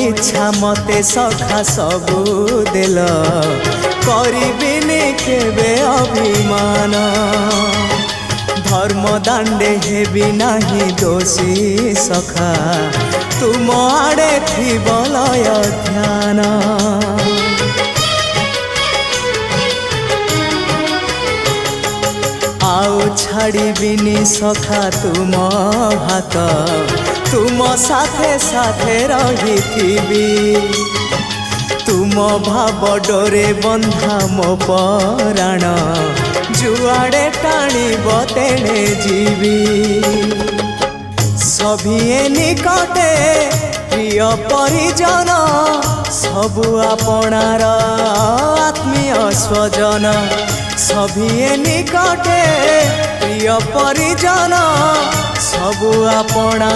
इच्छा मते सखा सबू देल करिबिनी केबे अभिमान धर्म दांडे हेबी नाही दोषी सखा तुम आड़े थी बलय ध्यान आउ छाड़िबिनी सखा तुम हाथ तुम साथे साथे रही तुम भाव डोरे बंधा मो पराण जुआड़े टाणीब तेणे जीवी सभिए निकटे प्रिय परिजन सबु आपणार आत्मीय स्वजन सभिए निकटे प्रिय परिजन सबु आपणार